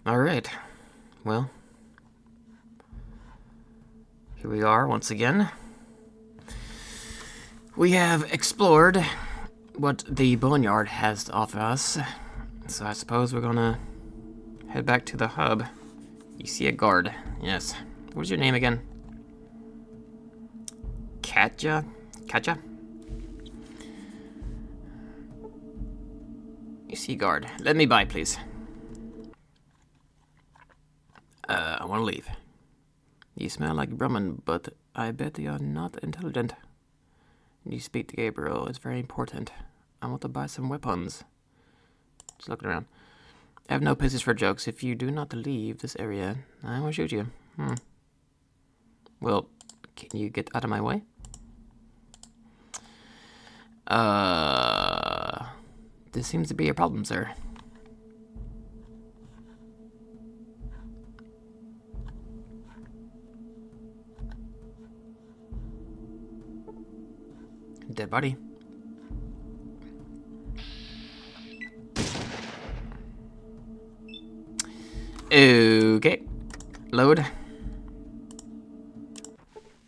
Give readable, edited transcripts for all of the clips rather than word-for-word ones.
Alright, well, here we are once again. We have explored what the boneyard has to offer us, so I suppose we're gonna head back to the hub. You see a guard, yes. What's your name again? Katja? Katja? You see guard. Let me by, please. I want to leave. You smell like Brahmin, but I bet you're not intelligent. You speak to Gabriel. It's very important. I want to buy some weapons. Just looking around. I have no patience for jokes. If you do not leave this area, I will shoot you. Well, can you get out of my way? This seems to be a problem, sir. Dead body. Okay. Load.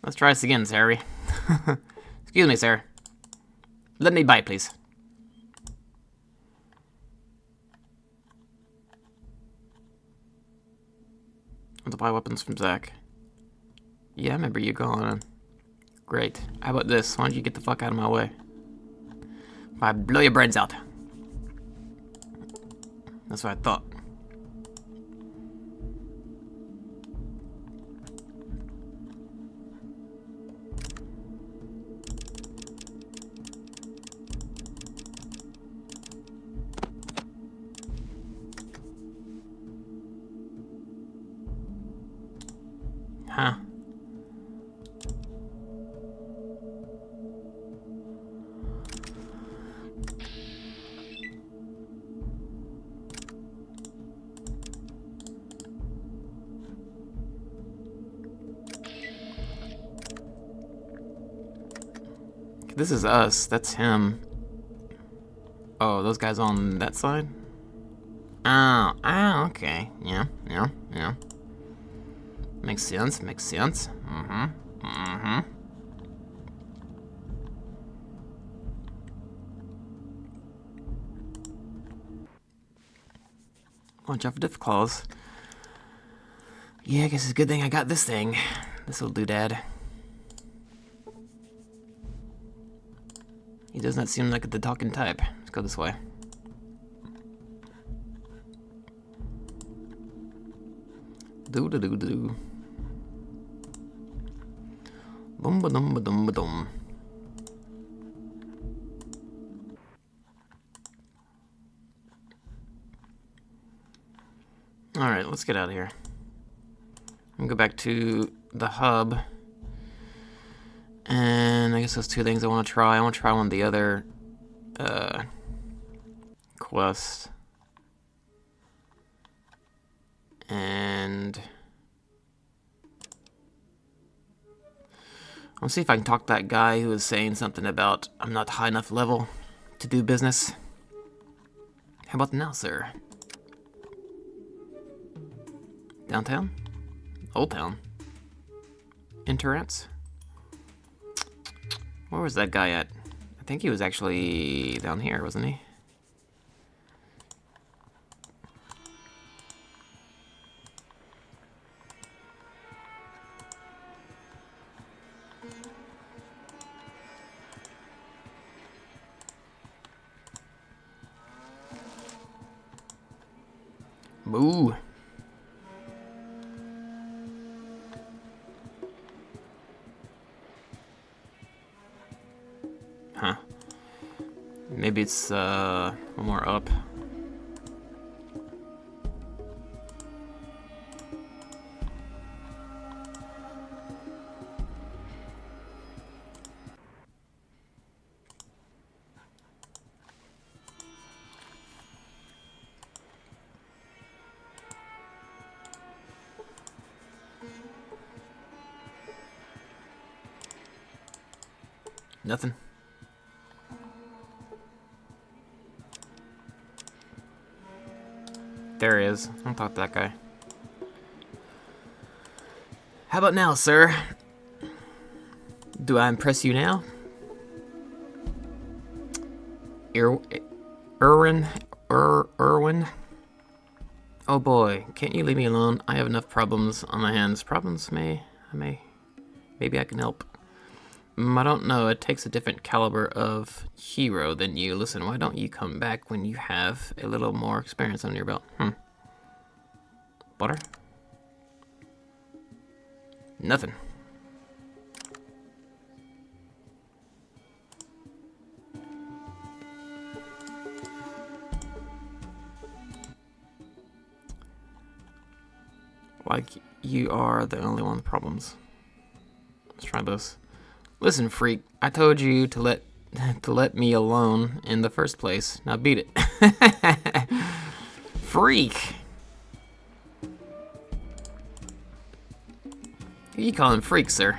Let's try this again, sir. Excuse me, sir. Let me by, please. I want to buy weapons from Zach. Yeah, I remember you going. Great. How about this? Why don't you get the fuck out of my way? If I blow your brains out. That's what I thought. Huh. This is us. That's him. Oh, those guys on that side? Oh, okay. Yeah. Makes sense, Watch out for Deathclaws. Yeah, I guess it's a good thing I got this thing. This'll do, Dad. He does not seem like the talking type. Let's go this way. Do. Boom ba dum ba dum ba dum. Alright, let's get out of here. I'm gonna go back to the hub. And I guess those two things I want to try. I want to try one of the other quests. And I'll see if I can talk to that guy who was saying something about I'm not high enough level to do business. How about now, sir? Downtown? Old Town? Interance? Where was that guy at? I think he was actually down here, wasn't he? Boo. Huh. Maybe it's one more up. Nothing. There he is. is. I'll talk to that guy. How about now, sir? Do I impress you now? Irwin? Oh boy, can't you leave me alone? I have enough problems on my hands. Maybe I can help. I don't know, it takes a different caliber of hero than you. Listen, why don't you come back when you have a little more experience under your belt? Butter? Nothing. Like you are the only one with problems. Let's try this. Listen, freak, I told you to let me alone in the first place. Now beat it. Freak. Who you calling freak, sir?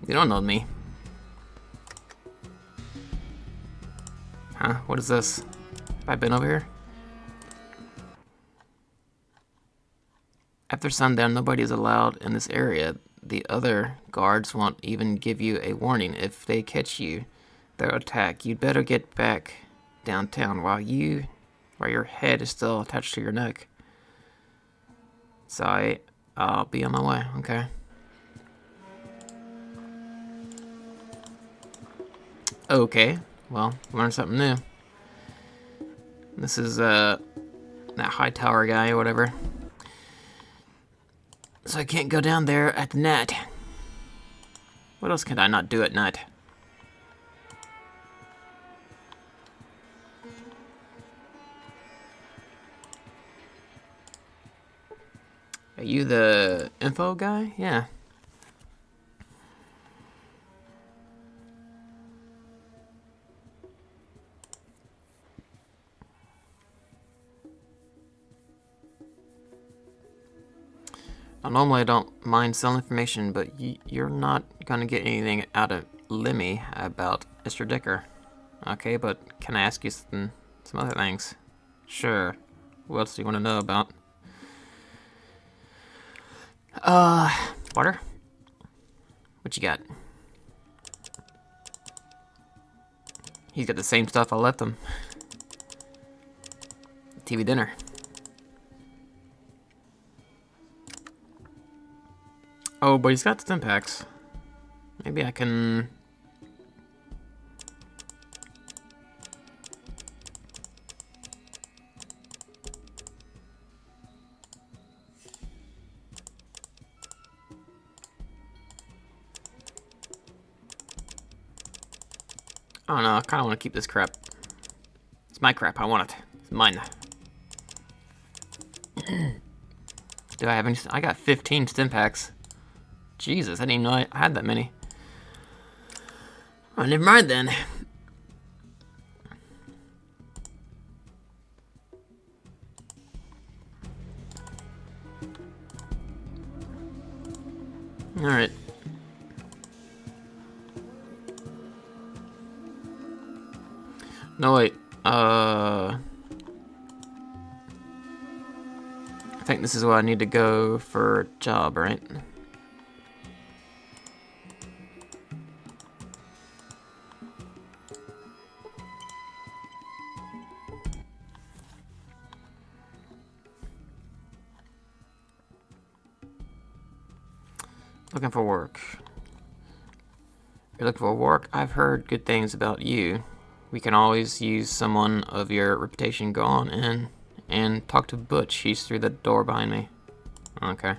You don't know me. Huh? What is this? Have I been over here? After sundown, nobody is allowed in this area. The other guards won't even give you a warning. If they catch you, they'll attack. You'd better get back downtown while your head is still attached to your neck. So I'll be on my way. Okay. Okay. Well, learn something new. This is that high tower guy or whatever. So I can't go down there at night. What else can I not do at night? Are you the info guy? Yeah. I normally don't mind selling information, but you're not gonna get anything out of Lemmy about Mr. Dicker. Okay, but can I ask you some other things? Sure. What else do you want to know about? Water? What you got? He's got the same stuff I left him. TV dinner. Oh, but he's got stim packs. Maybe I can... I don't know, I kind of want to keep this crap. It's my crap, I want it. It's mine. Do I have any... I got 15 stim packs. Jesus, I didn't even know I had that many. Oh, never mind then. Alright. No, wait. I think this is where I need to go for a job, right? Looking for work. You're looking for work? I've heard good things about you. We can always use someone of your reputation. Go on in and talk to Butch. He's through the door behind me. Okay.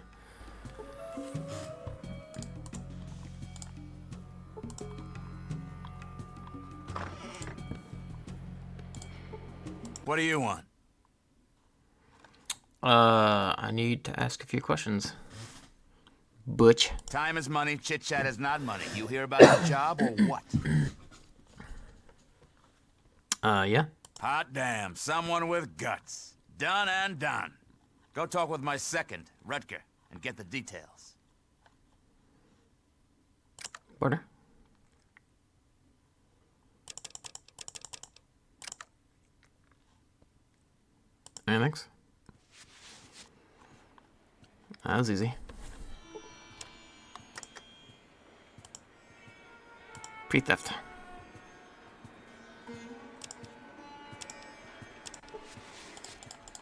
What do you want? I need to ask a few questions. Butch. Time is money, chit-chat is not money. You hear about the job or what? Yeah? Hot damn, someone with guts. Done and done. Go talk with my second, Rutger, and get the details. Border? Anything? That was easy. Pre-theft.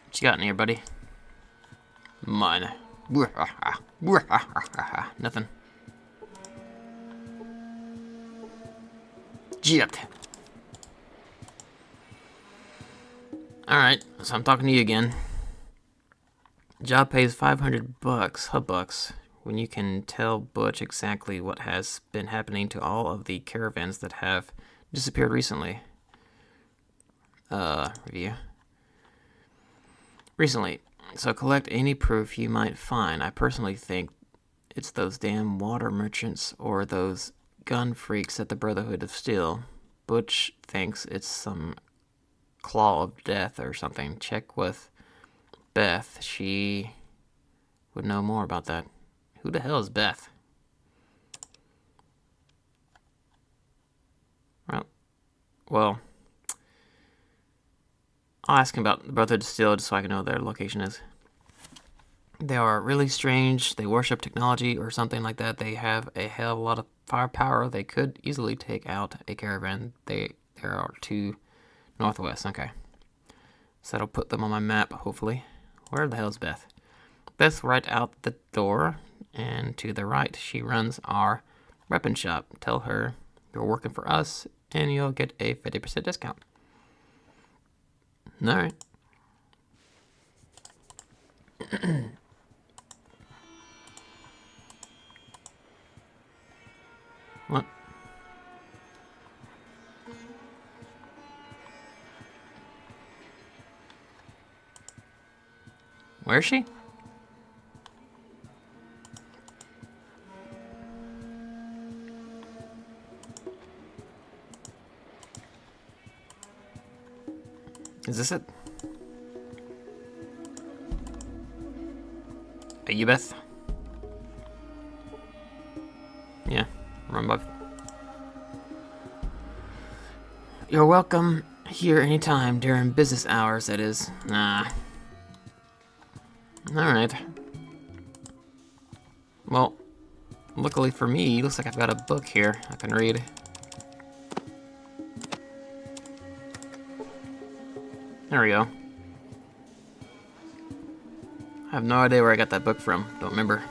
What you got in here, buddy? Mine. Nothing. Gypped. Alright, so I'm talking to you again. Job pays $500 hub bucks when you can tell Butch exactly what has been happening to all of the caravans that have disappeared recently. Review. Recently. So collect any proof you might find. I personally think it's those damn water merchants or those gun freaks at the Brotherhood of Steel. Butch thinks it's some claw of death or something. Check with Beth. She would know more about that. Who the hell is Beth? Well, I'll ask him about the Brotherhood of Steel just so I can know what their location is. They are really strange. They worship technology or something like that. They have a hell of a lot of firepower. They could easily take out a caravan. There are 2 northwest. Okay. So that'll put them on my map, hopefully. Where the hell is Beth? Beth's right out the door, and to the right, she runs our weapon shop. Tell her you're working for us, and you'll get a 50% discount. Alright. What? Where is she? Is this it? Hey, you Beth? Yeah, run by. You're welcome here anytime during business hours, that is. Nah. Alright. Well, luckily for me, looks like I've got a book here I can read. There we go. I have no idea where I got that book from. Don't remember.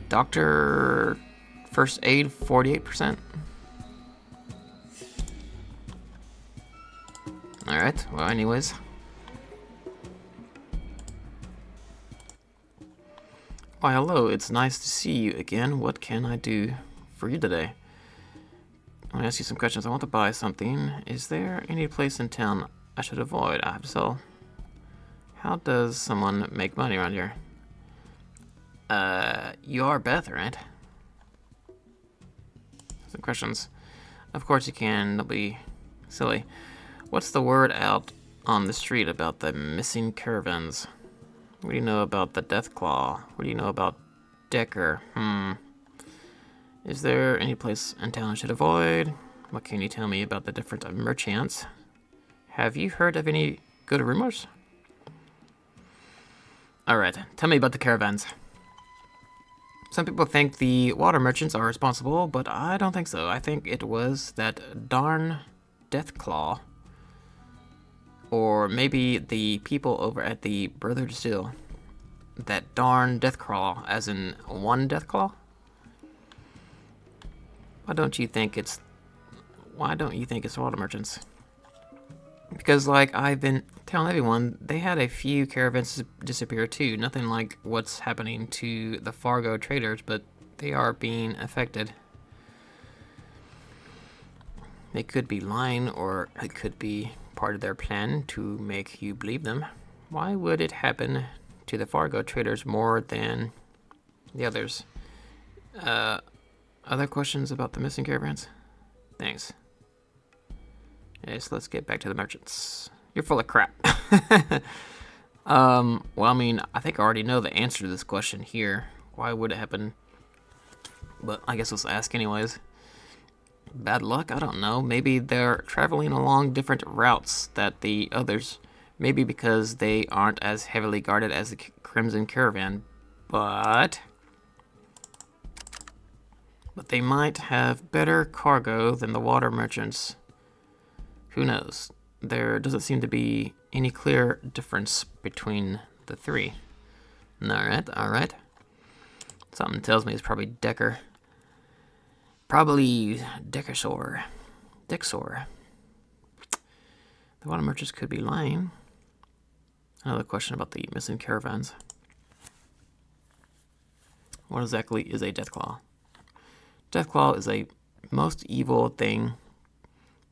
Doctor First Aid, 48%. Alright, well anyways. Why hello, it's nice to see you again. What can I do for you today? I want to ask you some questions. I want to buy something. Is there any place in town I should avoid? I have to sell. How does someone make money around here? You are Beth, right? Some questions. Of course you can. Don't be silly. What's the word out on the street about the missing caravans? What do you know about the Deathclaw? What do you know about Decker? Is there any place in town I should avoid? What can you tell me about the different merchants? Have you heard of any good rumors? Alright, tell me about the caravans. Some people think the water merchants are responsible, but I don't think so. I think it was that darn Deathclaw. Or maybe the people over at the Brotherhood of Steel. That darn Deathclaw, as in one Deathclaw? Why don't you think it's water merchants? Because, like, I've been telling everyone, they had a few caravans disappear too. Nothing like what's happening to the Fargo traders, but they are being affected. They could be lying, or it could be part of their plan to make you believe them. Why would it happen to the Fargo traders more than the others? Other questions about the missing caravans? Thanks. Okay, so let's get back to the merchants. You're full of crap. Well, I mean, I think I already know the answer to this question here. Why would it happen? But I guess let's ask anyways. Bad luck? I don't know. Maybe they're traveling along different routes that the others. Maybe because they aren't as heavily guarded as the Crimson Caravan. But they might have better cargo than the water merchants. Who knows? There doesn't seem to be any clear difference between the three. Alright. Something tells me it's probably Decker. Probably Dexor. The water merchants could be lying. Another question about the missing caravans. What exactly is a Deathclaw? Deathclaw is a most evil thing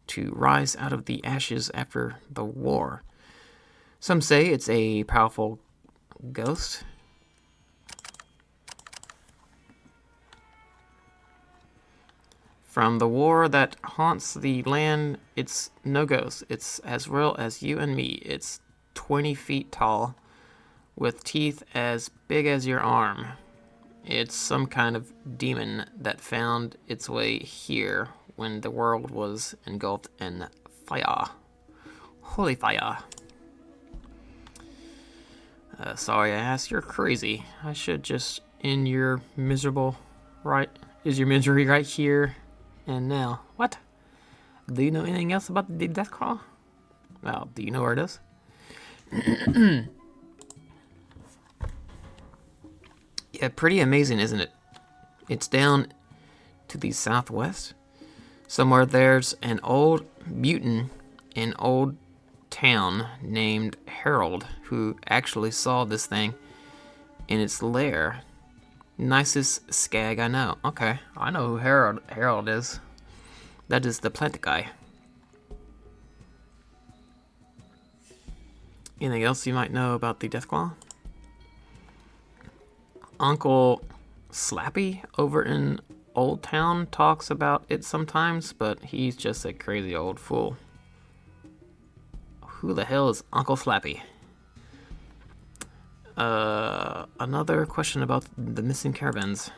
to rise out of the ashes after the war. Some say it's a powerful ghost. From the war that haunts the land, it's no ghost. It's as real as you and me. It's 20 feet tall, with teeth as big as your arm. It's some kind of demon that found its way here when the world was engulfed in fire. Holy fire. Sorry I asked, you're crazy. I should just end your miserable, right? Is your misery right here and now? What? Do you know anything else about the Deathclaw? Well, do you know where it is? Yeah, pretty amazing, isn't it? It's down to the southwest. Somewhere there's an old mutant in Old Town named Harold who actually saw this thing in its lair. Nicest skag I know. Okay, I know who Harold is. That is the plant guy. Anything else you might know about the Deathclaw? Uncle Slappy over in Old Town talks about it sometimes, but he's just a crazy old fool. Who the hell is Uncle Slappy? Another question about the missing caravans.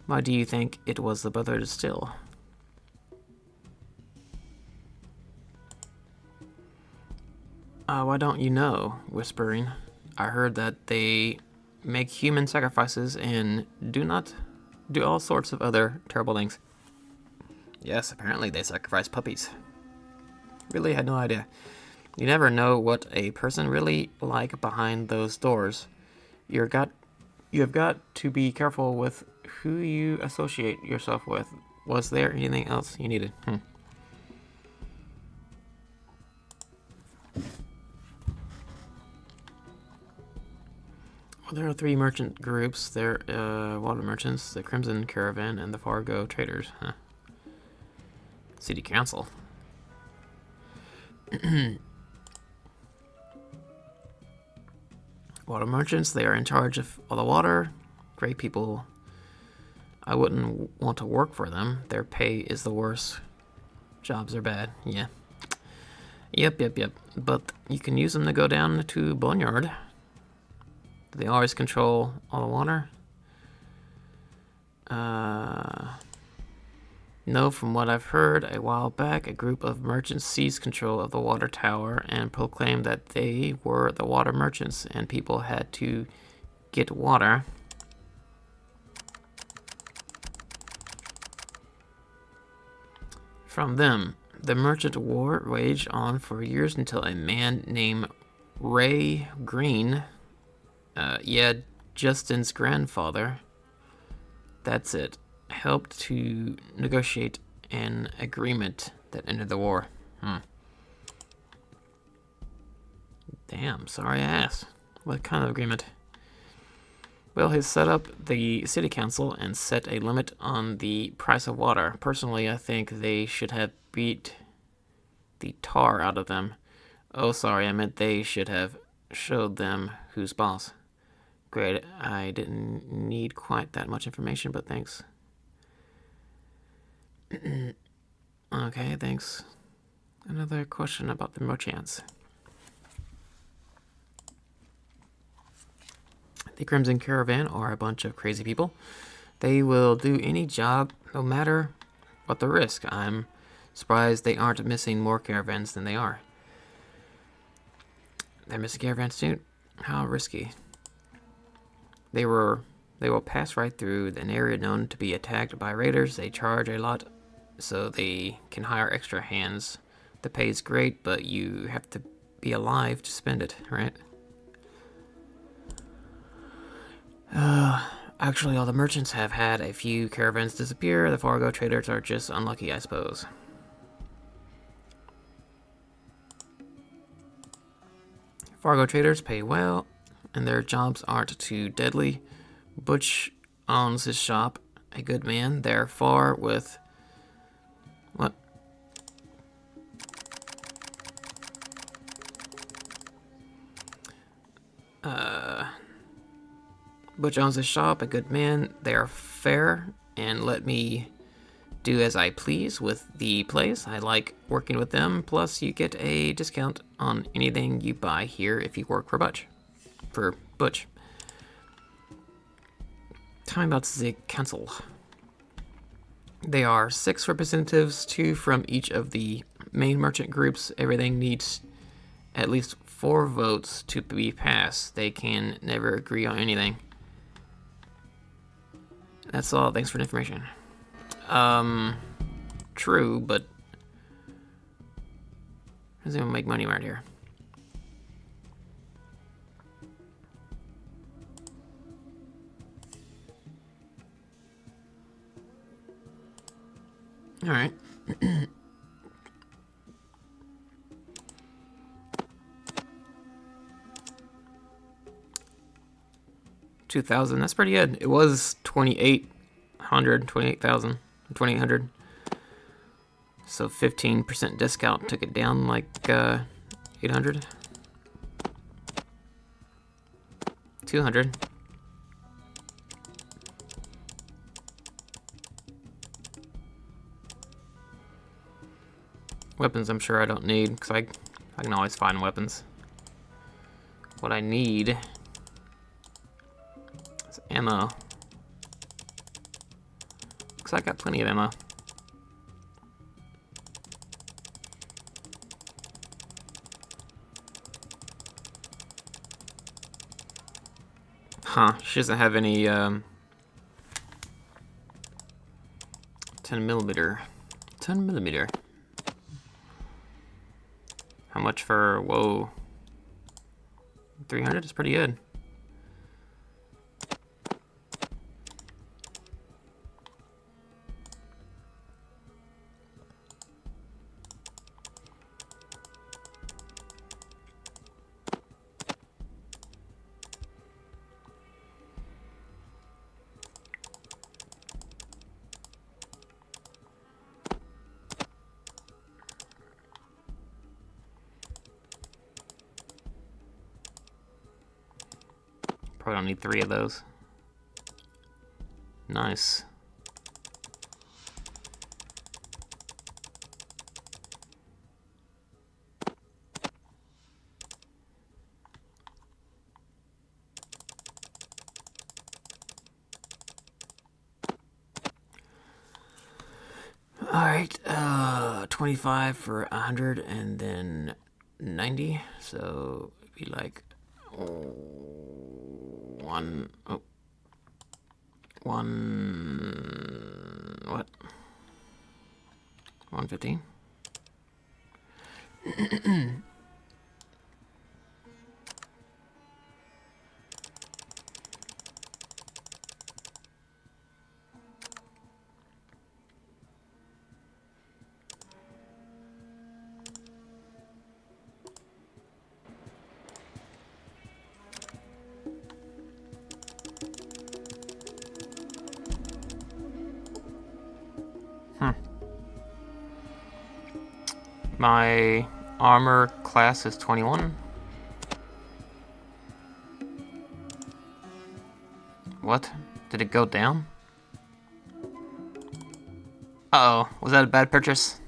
Why do you think it was the brother Distill? Why don't you know? Whispering. I heard that they make human sacrifices and do all sorts of other terrible things. Yes, apparently they sacrifice puppies. Really had no idea. You never know what a person really like behind those doors. You have got to be careful with who you associate yourself with. Was there anything else you needed? Well, there are three merchant groups. There water merchants, the Crimson Caravan, and the Fargo Traders. City Council. Water merchants, they are in charge of all the water. Great people. I wouldn't want to work for them. Their pay is the worst. Jobs are bad. Yeah. Yep. But you can use them to go down to Boneyard. Do they always control all the water? No, from what I've heard, a while back, a group of merchants seized control of the water tower and proclaimed that they were the water merchants and people had to get water. From them. The merchant war waged on for years until a man named Ray Green, Justin's grandfather, that's it, helped to negotiate an agreement that ended the war. Damn, sorry I asked. What kind of agreement? Well, he set up the city council and set a limit on the price of water. Personally, I think they should have beat the tar out of them. Oh, sorry, I meant they should have showed them who's boss. Great, I didn't need quite that much information, but thanks. Okay, thanks. Another question about the merchants. The Crimson Caravan are a bunch of crazy people. They will do any job, no matter what the risk. I'm surprised they aren't missing more caravans than they are. They're missing caravans too? How risky. They will pass right through an area known to be attacked by raiders. They charge a lot, so they can hire extra hands. The pay is great, but you have to be alive to spend it, right? Actually, all the merchants have had a few caravans disappear. The Fargo traders are just unlucky, I suppose. Fargo traders pay well, and their jobs aren't too deadly. Butch owns his shop, a good man. They're far with... What? Butch owns his shop, a good man. They are fair and let me do as I please with the place. I like working with them. Plus, you get a discount on anything you buy here if you work for Butch. Tell me about the council. They are 6 representatives, 2 from each of the main merchant groups. Everything needs at least 4 votes to be passed. They can never agree on anything. That's all. Thanks for the information. True, but how does anyone make money around here? All right. 2,000. That's pretty good. It was 2,800, 28,000, 2,800. So 15% discount took it down like 800. 200. Weapons I'm sure I don't need, because I can always find weapons. What I need is ammo. Looks like I got plenty of ammo. Huh, she doesn't have any 10 millimeter. 10 millimeter. How much for, whoa, 300 is pretty good. Probably don't need 3 of those. Nice. Alright, 25 for 100 and then 90, so it'd be like what? 115? My armor class is 21. What? Did it go down? Uh-oh, was that a bad purchase?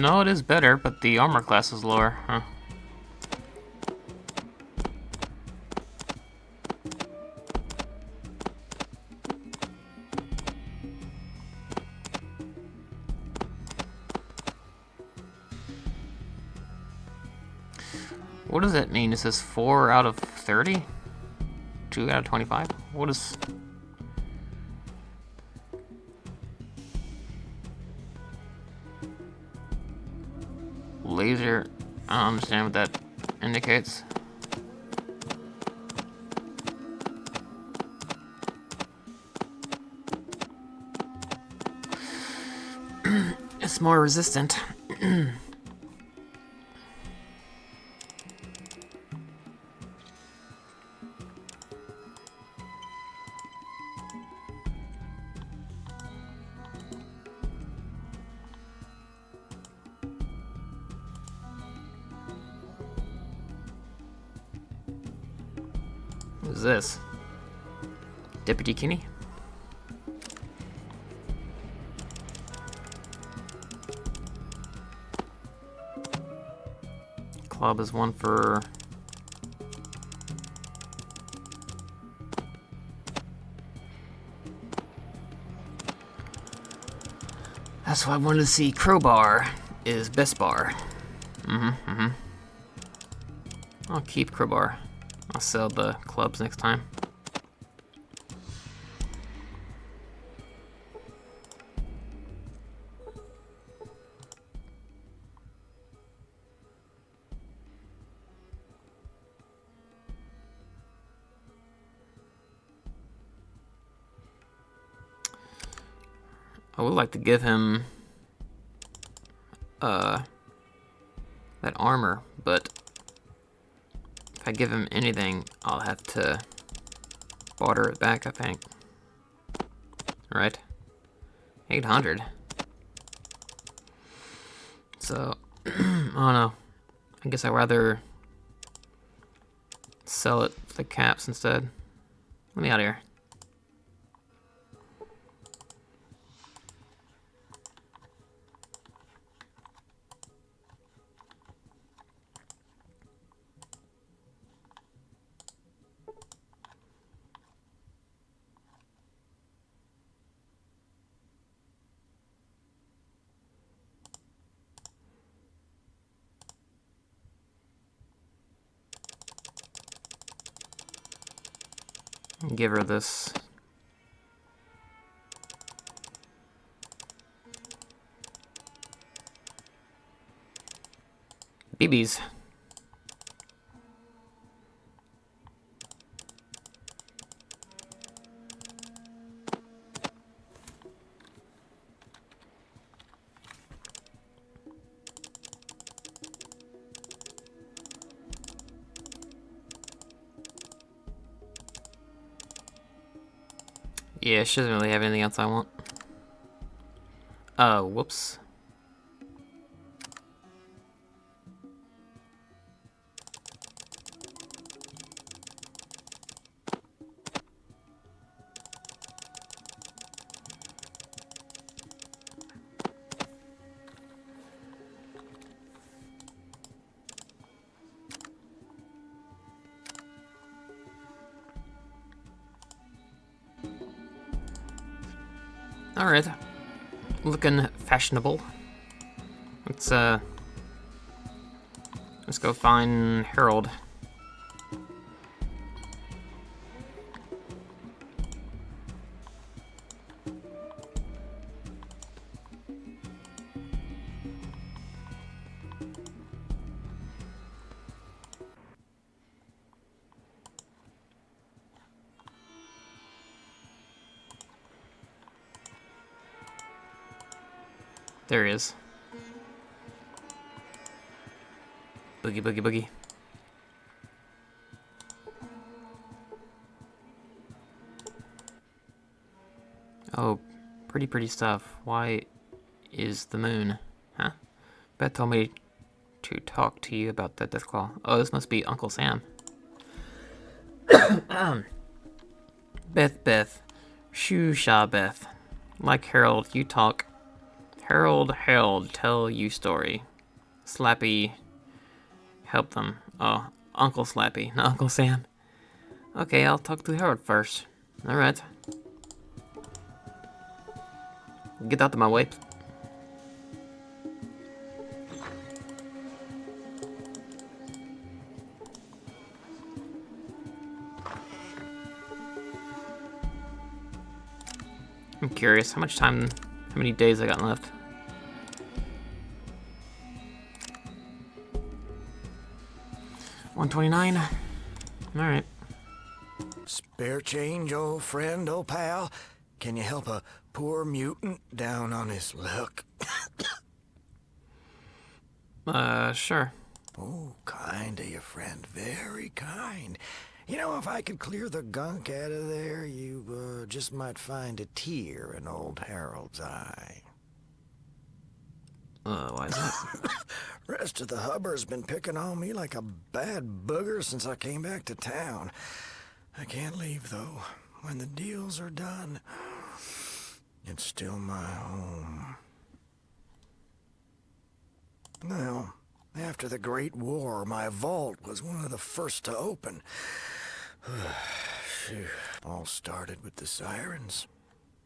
No, it is better, but the armor class is lower, huh? What does that mean? Is this 4 out of 30? 2 out of 25? What is... Laser... I don't understand what that indicates. It's more resistant. Who's this? Deputy Kinney? Club is one for... That's why I wanted to see. Crowbar is best bar. I'll keep Crowbar. I'll sell the clubs next time. I would like to give him that armor, but if I give him anything, I'll have to barter it back, I think. Right? 800. So, I don't know. I guess I'd rather sell it for the caps instead. Let me out of here. Give her this. BBs. Yeah, she doesn't really have anything else I want. Whoops. Alright. Looking fashionable. Let's go find Harold. There he is. Boogie, boogie, boogie. Oh, pretty stuff. Why is the moon? Huh? Beth told me to talk to you about the Deathclaw. Oh, this must be Uncle Sam. Beth. Shoo-sha, Beth. Like Harold, you talk. Harold, tell you story. Slappy, help them. Oh, Uncle Slappy, not Uncle Sam. Okay, I'll talk to Harold first. Alright. Get out of my way. I'm curious, how many days I got left? $129. Alright. Spare change, old friend, old pal? Can you help a poor mutant down on his luck? Sure. Oh, kind of you, friend. Very kind. You know, if I could clear the gunk out of there, you just might find a tear in old Harold's eye. Why is that? Rest of the hubber's been picking on me like a bad booger since I came back to town. I can't leave, though. When the deals are done, it's still my home. Well, after the Great War, my vault was one of the first to open. All started with the sirens.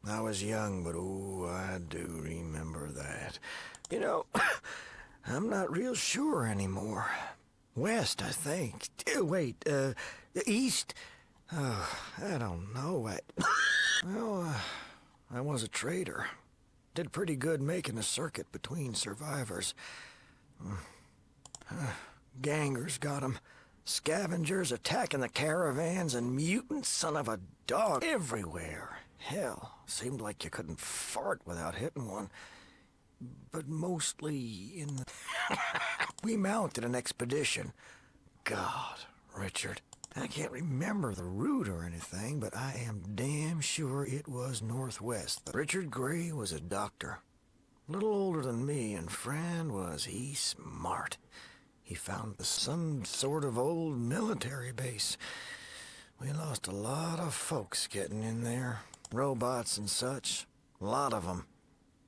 I was young, but oh, I do remember that. You know, I'm not real sure anymore. West, I think. Wait, east? Oh, I don't know. Well, I was a trader. Did pretty good making a circuit between survivors. Gangers got 'em. Scavengers attacking the caravans and mutant son of a dog everywhere. Hell, seemed like you couldn't fart without hitting one. But mostly in the... We mounted an expedition. God, Richard, I can't remember the route or anything, but I am damn sure it was northwest. Richard Gray was a doctor. A little older than me, and friend was he smart. He found some sort of old military base. We lost a lot of folks getting in there. Robots and such. A lot of them.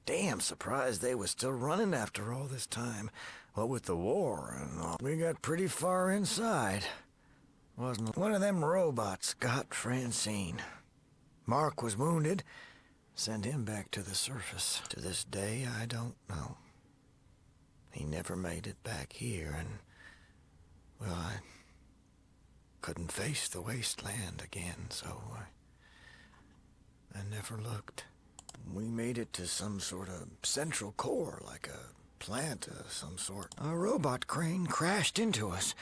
Damn surprised they was still running after all this time. What with the war and all. We got pretty far inside. Wasn't one of them robots got Francine. Mark was wounded. Sent him back to the surface. To this day, I don't know. He never made it back here, and... well, I couldn't face the wasteland again, so I never looked. We made it to some sort of central core, like a plant of some sort. A robot crane crashed into us.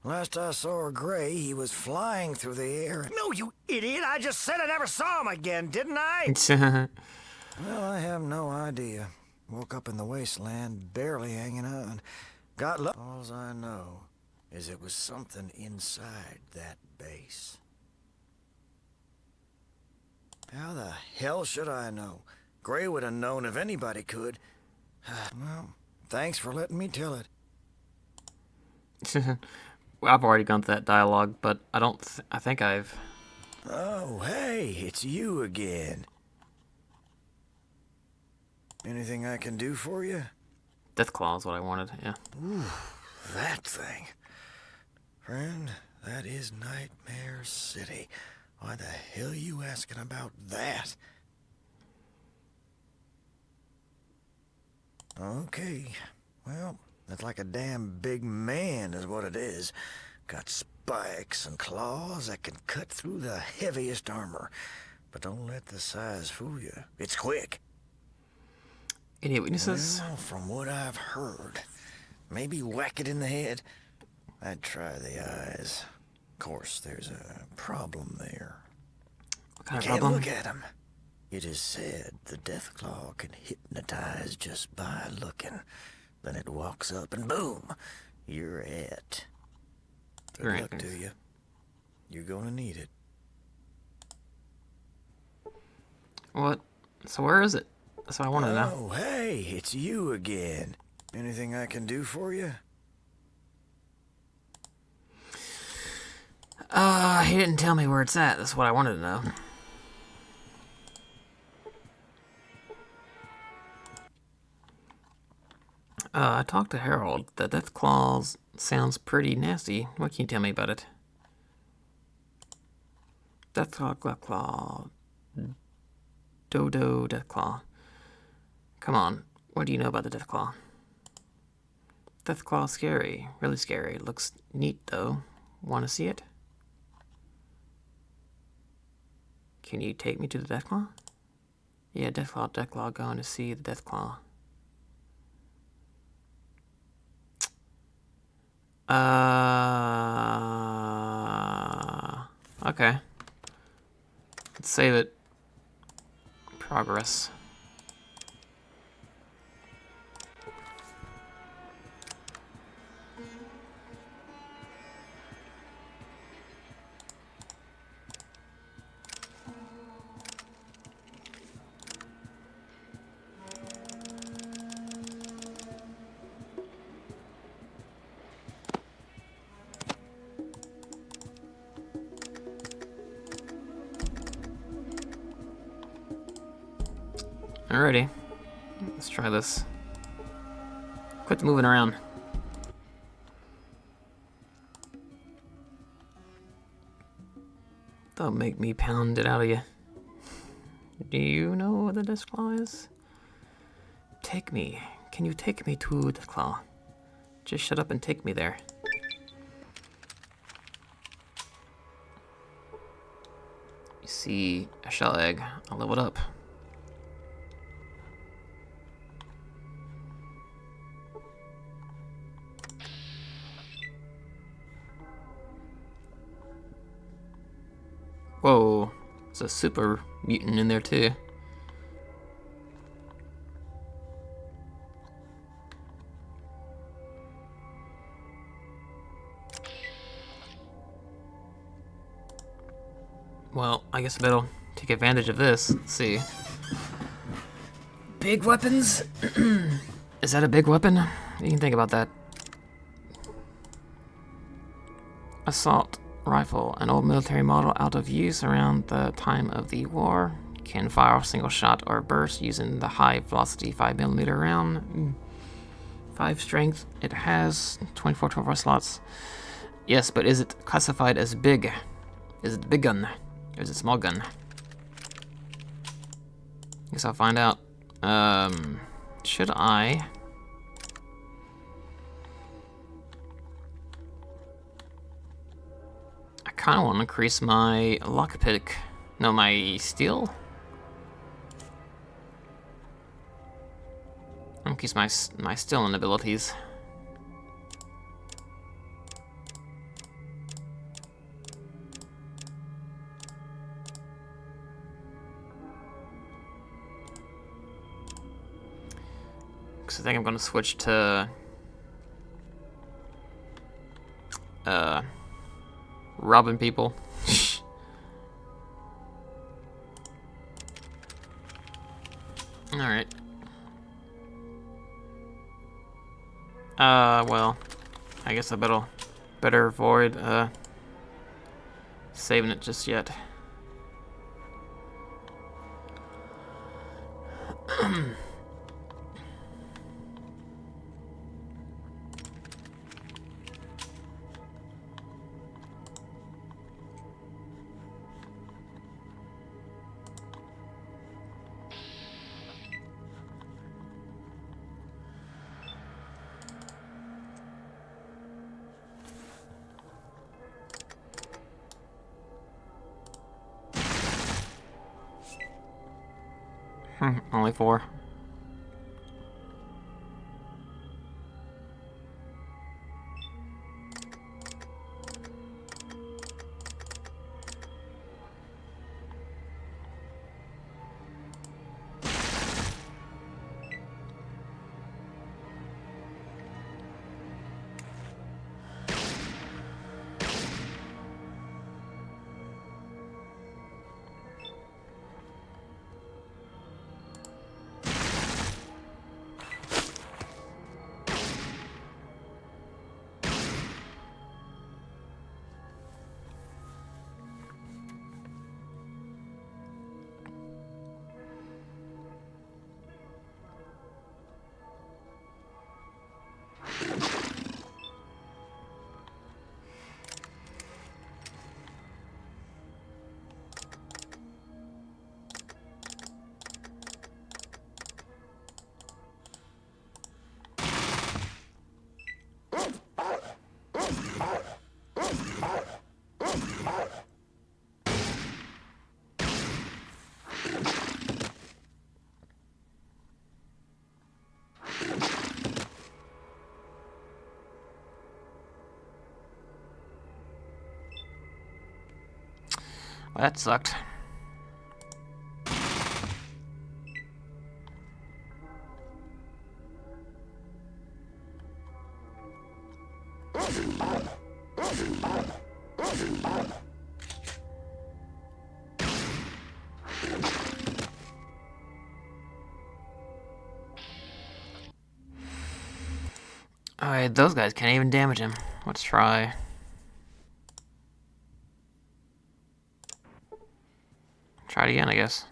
Last I saw Gray, he was flying through the air. No, you idiot! I just said I never saw him again, didn't I? Well, I have no idea. Woke up in the wasteland, barely hanging on. Got luck. All I know is it was something inside that base. How the hell should I know? Gray would have known if anybody could. Well, thanks for letting me tell it. Well, I've already gone through that dialogue, but I think I've... Oh, hey, it's you again. Anything I can do for you? Deathclaw is what I wanted, yeah. Ooh, that thing. Friend, that is Nightmare City. Why the hell are you asking about that? Okay, well, that's like a damn big man is what it is. Got spikes and claws that can cut through the heaviest armor. But don't let the size fool you. It's quick. Any weaknesses? Well, from what I've heard, maybe whack it in the head. I'd try the eyes. Of course, there's a problem there. What kind of Can't problem? look at him. It is said the Deathclaw can hypnotize just by looking. Then it walks up and boom, you're it. Good Right. luck to you. You're gonna need it. What? So where is it? That's what I wanted to know. Oh, hey, it's you again. Anything I can do for you? He didn't tell me where it's at. That's what I wanted to know. I talked to Harold. The Deathclaw sounds pretty nasty. What can you tell me about it? Deathclaw. Dodo Deathclaw. Come on, what do you know about the Deathclaw? Deathclaw scary. Really scary. Looks neat, though. Want to see it? Can you take me to the Deathclaw? Yeah, Deathclaw, going to see the Deathclaw. Okay. Let's save it. Progress. Alrighty. Let's try this. Quit moving around. Don't make me pound it out of you. Do you know what the Deathclaw is? Take me. Can you take me to the Deathclaw? Just shut up and take me there. You see a shell egg. I'll level it up. Whoa, there's a super mutant in there too. Well, I guess I better take advantage of this. Let's see. Big weapons? Is that a big weapon? You can think about that. Assault rifle, an old military model out of use around the time of the war. Can fire a single shot or burst using the high velocity 5mm round. 5 strength. It has 24 12 slots. Yes, but is it classified as big? Is it a big gun? Or is it a small gun? Guess I'll find out. Should I... I kind of want to increase my lockpick. No, my steel? Increase my stealing abilities. Because I think I'm going to switch to robbing people. Alright. Well, I guess I better avoid saving it just yet. Only 4. Well, that sucked. Alright, those guys can't even damage him. Let's try. Try it again, I guess.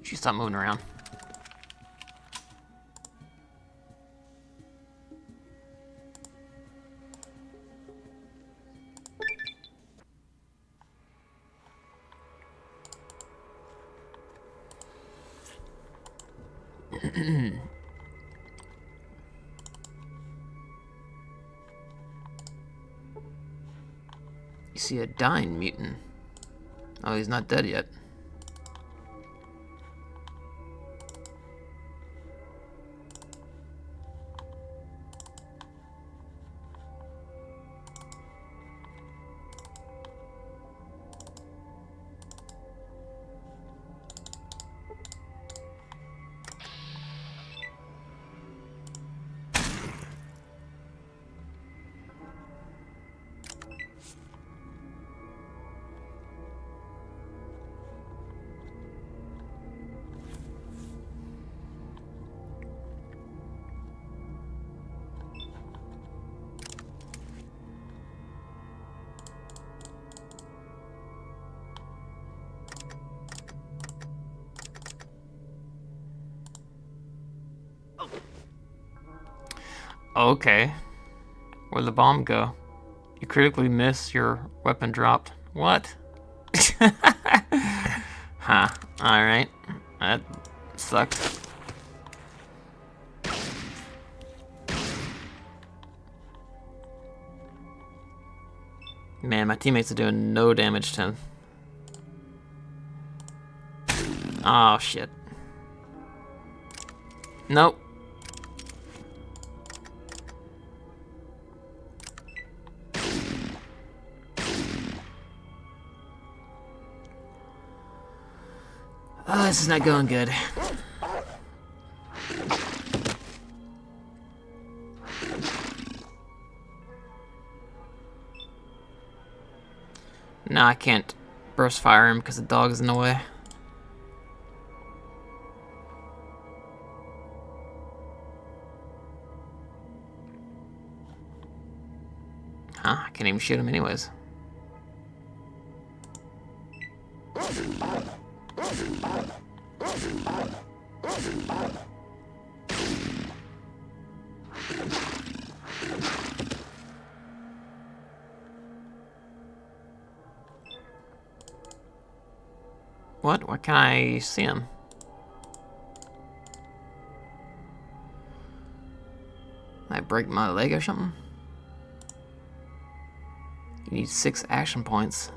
She stop moving around. You see a dying mutant. Oh, he's not dead yet. Okay. Where'd the bomb go? You critically miss, your weapon dropped. What? Huh. Alright. That sucked. Man, my teammates are doing no damage to him. Oh, shit. Nope. Oh, this is not going good. No, I can't burst fire him because the dog is in the way. Huh? I can't even shoot him anyways. What? Where can I see him? I break my leg or something? You need 6 action points.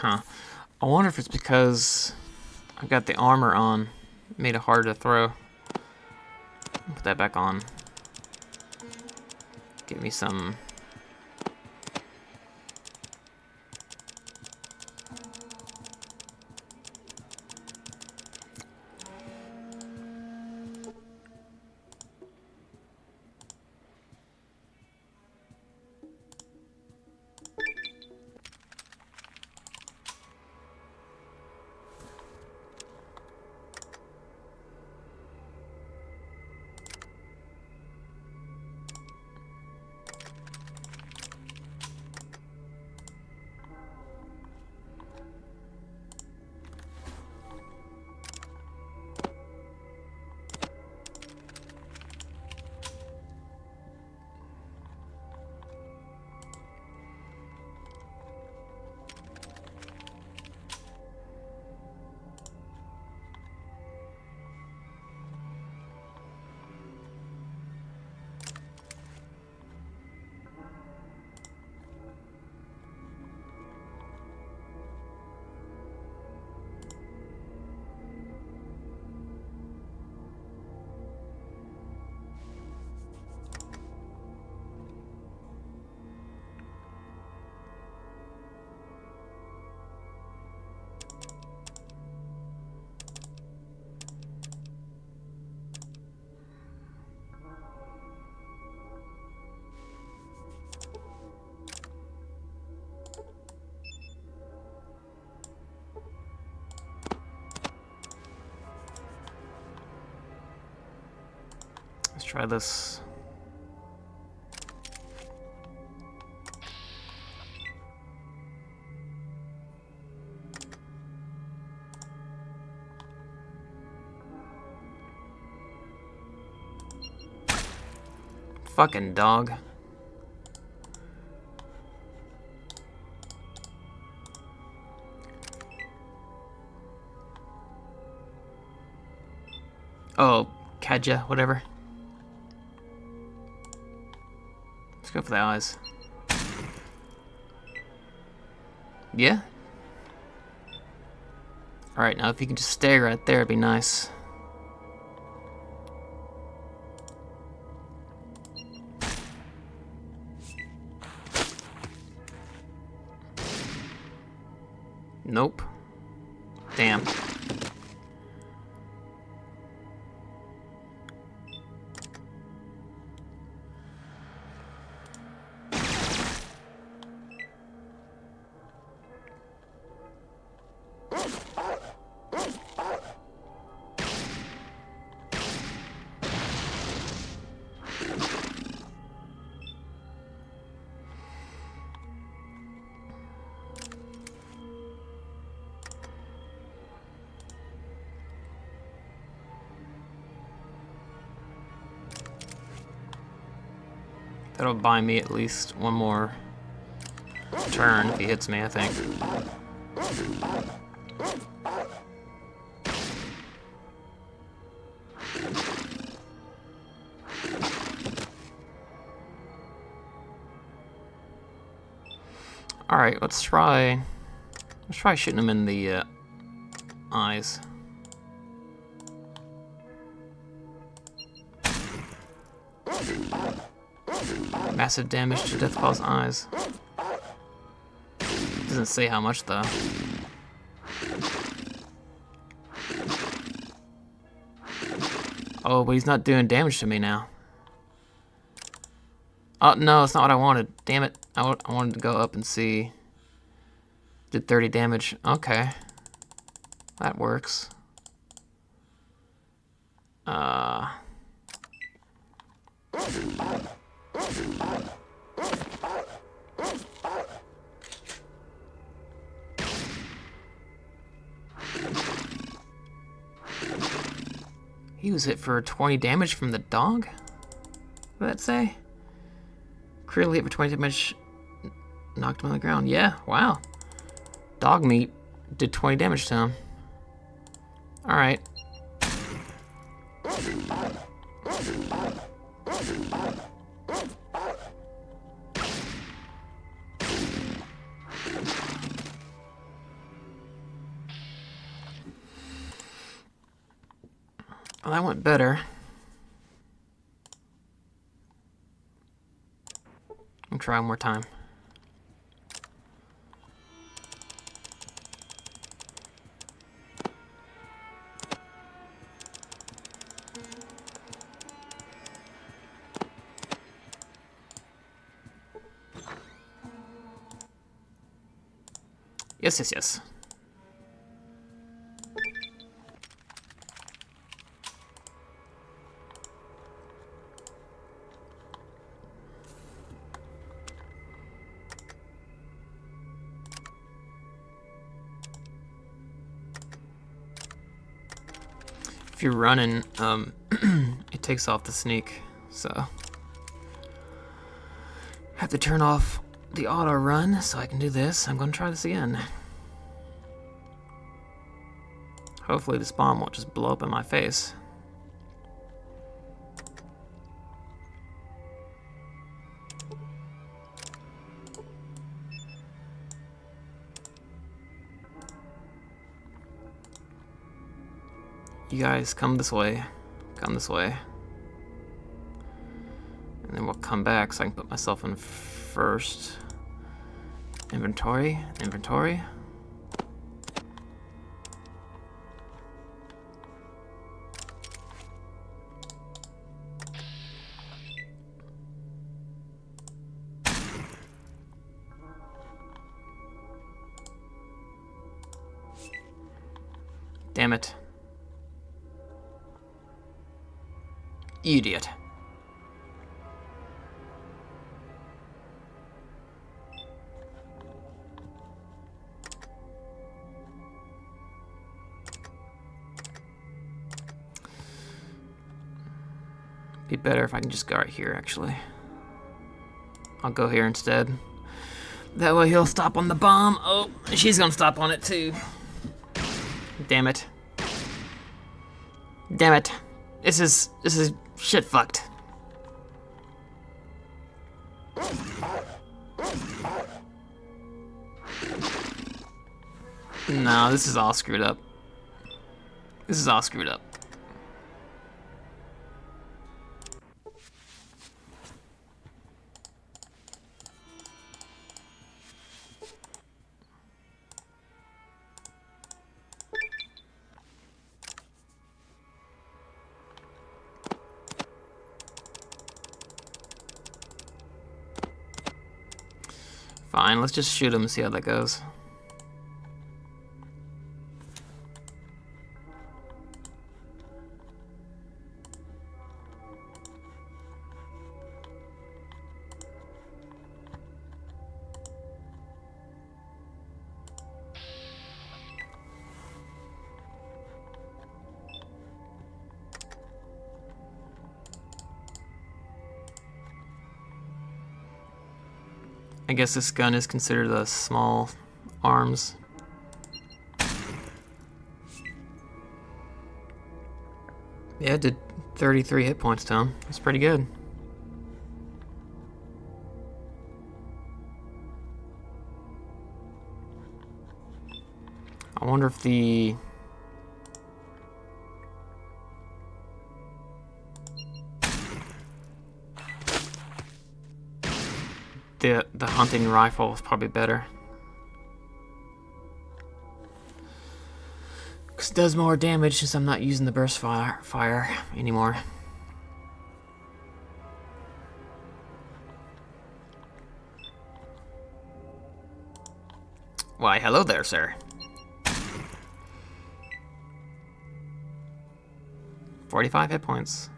Huh. I wonder if it's because I've got the armor on. Made it harder to throw. Put that back on. Give me some... Let's try this. Fucking dog. Oh, Kaja, whatever. Let's go for the eyes. Yeah? Alright, now if you can just stay right there, it'd be nice. Nope. Damn. That'll buy me at least one more turn if he hits me, I think. Alright, let's try shooting him in the eyes. Massive damage to Deathclaw's eyes. Doesn't say how much though. Oh, but he's not doing damage to me now. Oh no, it's not what I wanted. Damn it. I wanted to go up and see. Did 30 damage. Okay. That works. He was hit for 20 damage from the dog? What did that say? Critically hit for 20 damage, knocked him on the ground. Yeah, wow. Dog meat did 20 damage to him. Alright. Well, that went better. I'll try one more time. Yes, yes, yes. If you're running, it takes off the sneak, so have to turn off the auto run so I can do this. I'm gonna try this again. Hopefully the spawn won't just blow up in my face. You guys come this way. Come this way. And then we'll come back so I can put myself in first. Inventory. Inventory. Damn it. Idiot. Be better if I can just go right here, actually. I'll go here instead. That way he'll stop on the bomb. Oh, she's gonna stop on it too. Damn it. Damn it. This is shit fucked. No, this is all screwed up. This is all screwed up. Fine, let's just shoot him and see how that goes. I guess this gun is considered a small arms. Yeah, it did 33 hit points to him. That's pretty good. I wonder if the... The hunting rifle is probably better. Because it does more damage since I'm not using the burst fire anymore. Why, hello there, sir. 45 hit points.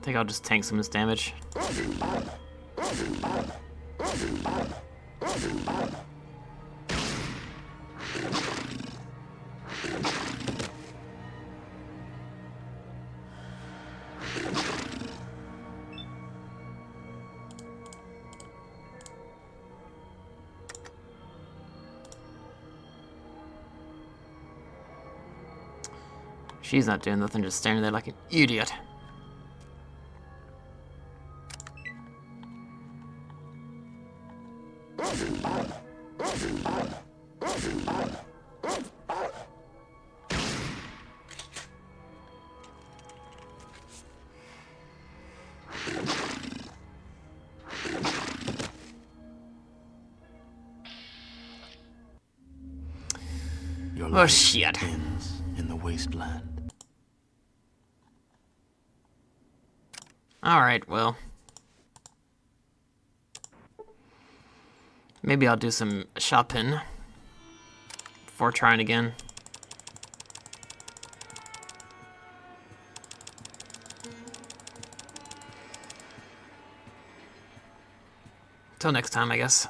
I think I'll just tank some of this damage. She's not doing nothing, just standing there like an idiot. Your Oh life shit. ends in the wasteland. Alright, well. Maybe I'll do some shopping before trying again. Till next time, I guess.